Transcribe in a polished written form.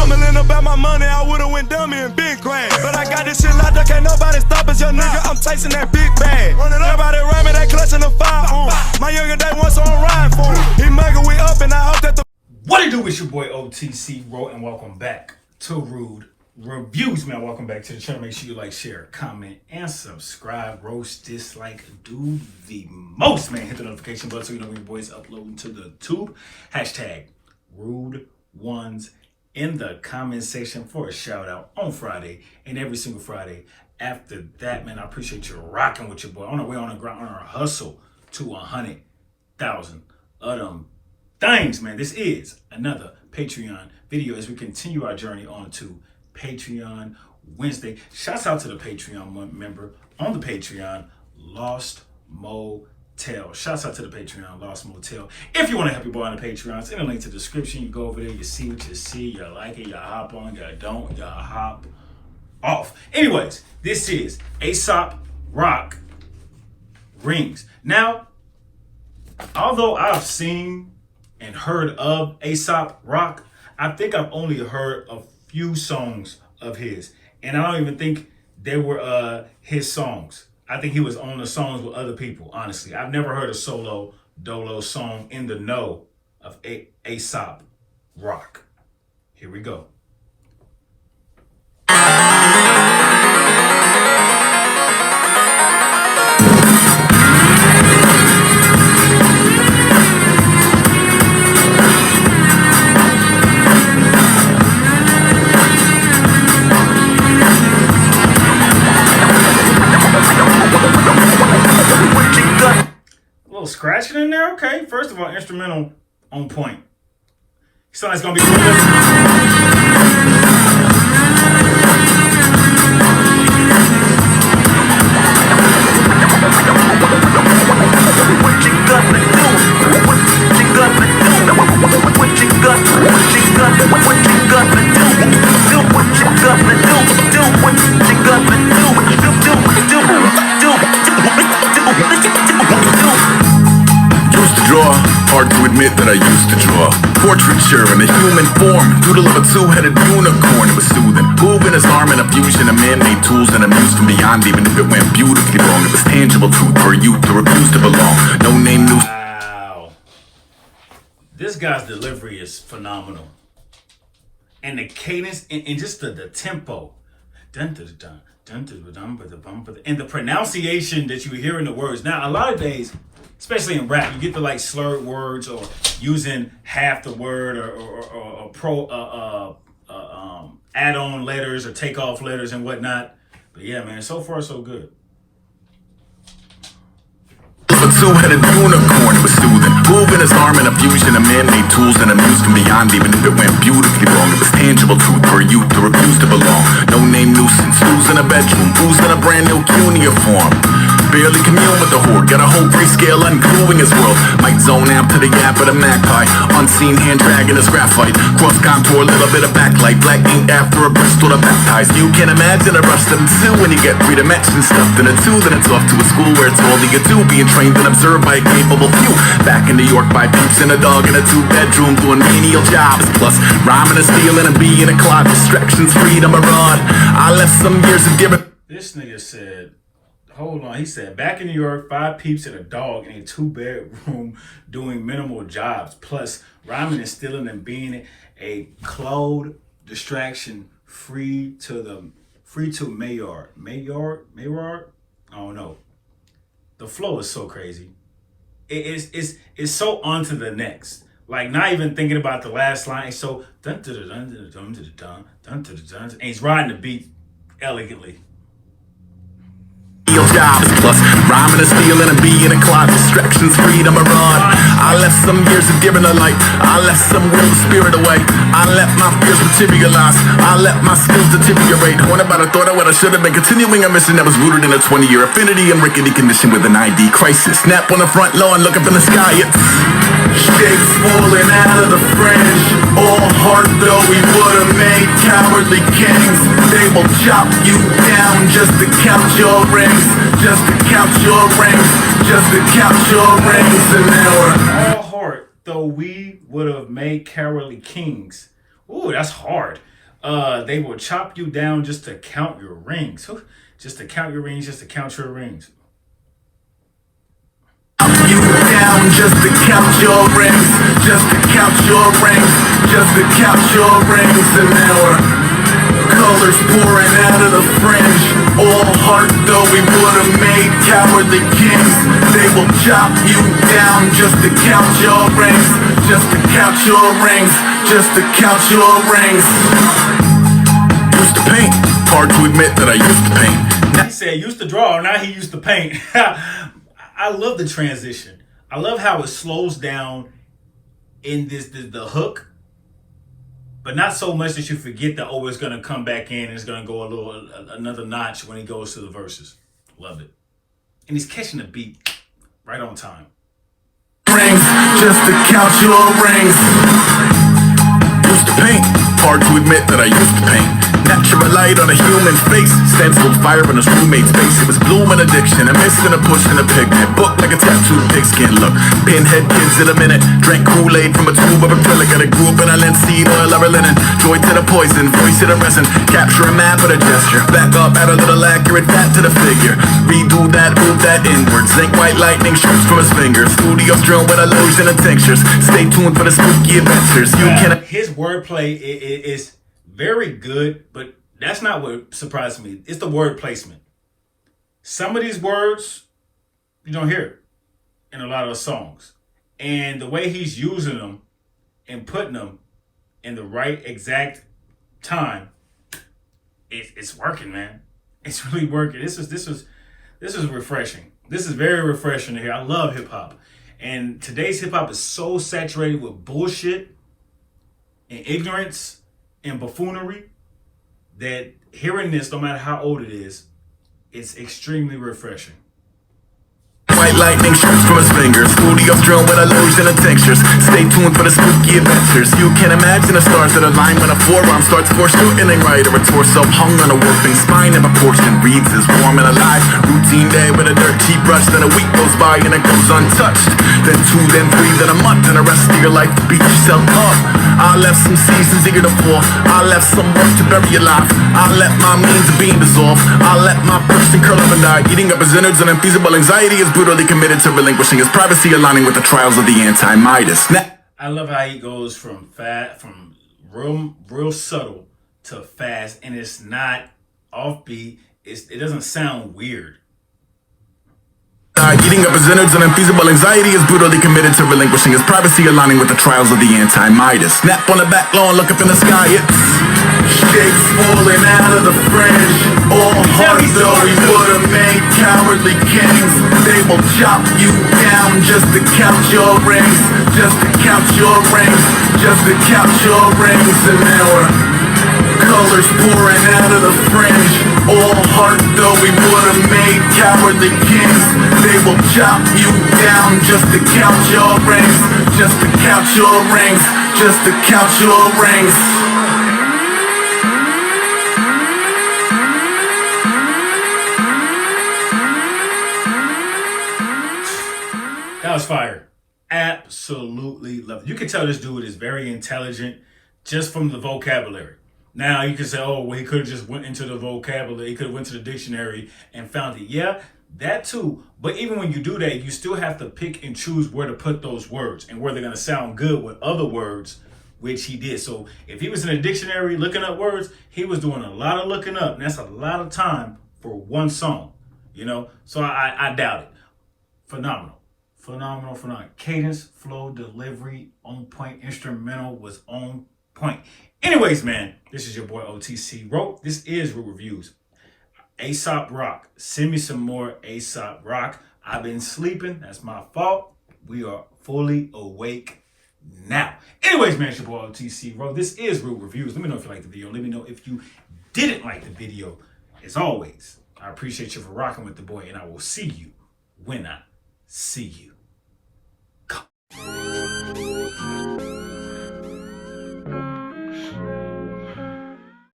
Stumbling about my money, I would've went dummy and been crash. But I got this shit locked up, can't nobody stop us, young nigga. I'm chasing that big bag. Everybody around me, they clutching the fire on. My younger day once, so I'm riding for him. He mugging, we up, and I hope that the. What it do? It's your boy OTC Ro, and welcome back to Rude Reviews, man. Welcome back to the channel. Make sure you like, share, comment, and subscribe. Roast, dislike, do the most, man. Hit the notification button so you know when your boys uploading to the tube. Hashtag Rude Ones in the comment section for a shout out on Friday and every single Friday. After that, man, I appreciate you rocking with your boy. On our way on the ground, on our hustle to 100,000 of them things, man. This is another Patreon video as we continue our journey on to Patreon Wednesday. Shouts out to the Patreon member on the Patreon, Lost Motel. Shouts out to the Patreon, Lost Motel. If you want to help your boy on the Patreon, it's in the link to the description. You go over there, you see what you see, you like it, you hop on, you don't, you hop off. Anyways, this is Aesop Rock Rings. Now, although I've seen and heard of Aesop Rock, I think I've only heard a few songs of his, and I don't even think they were his songs. I think he was on the songs with other people. Honestly, I've never heard a solo dolo song in the know of Aesop Rock. Here we go. Scratching in there, okay. First of all, instrumental on point. So it's gonna be hard to admit that I used to draw portraiture in a human form, doodle of a two-headed unicorn. It was soothing, moving his arm in a fusion of man-made tools and amused from beyond. Even if it went beautifully wrong, it was tangible truth for a youth who refused to belong. No name, new. Wow, this guy's delivery is phenomenal, and the cadence and just the tempo, dun dun dun dun dun dun, and the pronunciation that you hear in the words. Now, a lot of days, especially in rap, you get the like slurred words or using half the word or add-on letters or take-off letters and whatnot. But yeah, man, so far so good. A two-headed unicorn, it was soothing, moving his arm in a fusion of man-made tools and amused from beyond. Even if it went beautifully wrong, it was tangible truth for a youth who refused to belong. No name nuisance, who's in a bedroom, who's in a brand new cuneiform. Barely commune with the horde, got a whole grayscale ungluing his world. Might zone out to the gap of the magpie, unseen hand dragging his graphite. Cross contour, little bit of backlight, black ink after a Bristol to baptize. You can imagine a rush that ensue when you get 3 dimensions stuffed in a 2. Then it's off to a school where it's all that you do, being trained and observed by a capable few. Back in New York by peeps and a dog in a 2-bedroom doing menial jobs, plus rhyming and stealing and being a clod. Distractions, freedom, a rod. I left some years of giving. This nigga said, hold on, he said, back in New York, 5 peeps and a dog in a 2-bedroom doing minimal jobs, plus rhyming and stealing and being a clothed distraction, free to Maynard. I don't know. The flow is so crazy. It's so on to the next. Like, not even thinking about the last line. It's so dun dun dun dun dun dun dun dun dun dun, and he's riding the beat elegantly. Jobs, plus rhyming and stealing and being a clod. Distractions, freedom, a rod. I left some years of giving a light. I left some will of spirit away. I let my fears materialize. I let my skills deteriorate. What about a thought I would I should have been continuing a mission that was rooted in a 20-year affinity and rickety condition with an ID crisis. Snap on the front lawn, look up in the sky. It's shapes falling out of the fringe. All heart though we would have made cowardly kings. They will chop you down just to count your rings. Just to count your rings, just to count your rings an hour. All heart, though we would have made cowardly kings. Ooh, that's hard. They will chop you down just to count your rings. Just to count your rings, just to count your rings. You down just to count your rings, just to count your rings, just to count your rings. And now colors pouring out of the fringe. All heart though we would've made cowardly kings. They will chop you down just to count your rings, just to count your rings, just to count your rings. Used to paint, hard to admit that I used to paint. He said used to draw, now he used to paint. I love the transition. I love how it slows down in the hook, but not so much that you forget that it's gonna come back in and it's gonna go another notch when he goes to the verses. Love it. And he's catching the beat right on time. Rings, just to count your rings. Used to paint, hard to admit that I used to paint. Natural light on a human face, stenciled fire in his roommate's face. It was bloom and addiction, a miss and a push and a pigment. Book like a tattooed pigskin look. Pinhead kids in a minute. Drank Kool-Aid from a tube of acrylic. Got a grew up in a linseed oil or a linen. Joy to the poison, voice to the resin. Capture a map with a gesture. Back up, add a little accurate fat to the figure. Redo that, move that inward. Zinc white lightning shoots from his fingers. Studios drilled with illusion and tinctures. Stay tuned for the spooky adventures. You can. His wordplay is very good, but that's not what surprised me. It's the word placement. Some of these words you don't hear in a lot of songs. And the way he's using them and putting them in the right exact time, it's working, man. It's really working. This is refreshing. This is very refreshing to hear. I love hip hop. And today's hip hop is so saturated with bullshit and ignorance and buffoonery that hearing this, no matter how old it is, it's extremely refreshing. White lightning shoots from his fingers. Studios drilled with illusion and tinctures. Stay tuned for the spooky adventures. You can imagine the stars that align when a forearm starts foreshortening right, or a torso hung on a warping spine, and a portion reads as warm and alive. Routine day with a dirt cheap brush. Then a week goes by and it goes untouched. Then 2, then 3, then a month, and the rest of your life to beat yourself up. I left some seasons eager to fall. I left some work to bury alive. I let my means of being dissolve. I let my person curl up and die. Eating up his innards and unfeasible anxiety is brutally committed to relinquishing his privacy, aligning with the trials of the anti-Midas. I love how he goes from real subtle to fast, and it's not offbeat. It doesn't sound weird. Eating up his innards and unfeasible anxiety is brutally committed to relinquishing his privacy, aligning with the trials of the anti-Midas. Snap on the back lawn, look up in the sky, it's shakes falling out of the fringe. All heart though he would've made cowardly kings. They will chop you down just to count your rings, just to count your rings, just to count your rings. And now colors pouring out of the fringe. All heart though we would've made cowardly kings. They will chop you down just to count your rings, just to count your rings, just to count your rings. That was fire. Absolutely love it. You can tell this dude is very intelligent just from the vocabulary. Now you can say, oh, well, he could have just went into the vocabulary. He could have went to the dictionary and found it. Yeah, that too. But even when you do that, you still have to pick and choose where to put those words and where they're going to sound good with other words, which he did. So if he was in a dictionary looking up words, he was doing a lot of looking up. And that's a lot of time for one song, you know? So I doubt it. Phenomenal. Cadence, flow, delivery, on point. Instrumental was on point. Anyways, man, this is your boy OTC Wrote. This is Root Reviews. Aesop Rock. Send me some more Aesop Rock. I've been sleeping. That's my fault. We are fully awake now. Anyways, man, it's your boy OTC Wrote. This is Root Reviews. Let me know if you liked the video. Let me know if you didn't like the video. As always, I appreciate you for rocking with the boy, and I will see you when I see you. Come.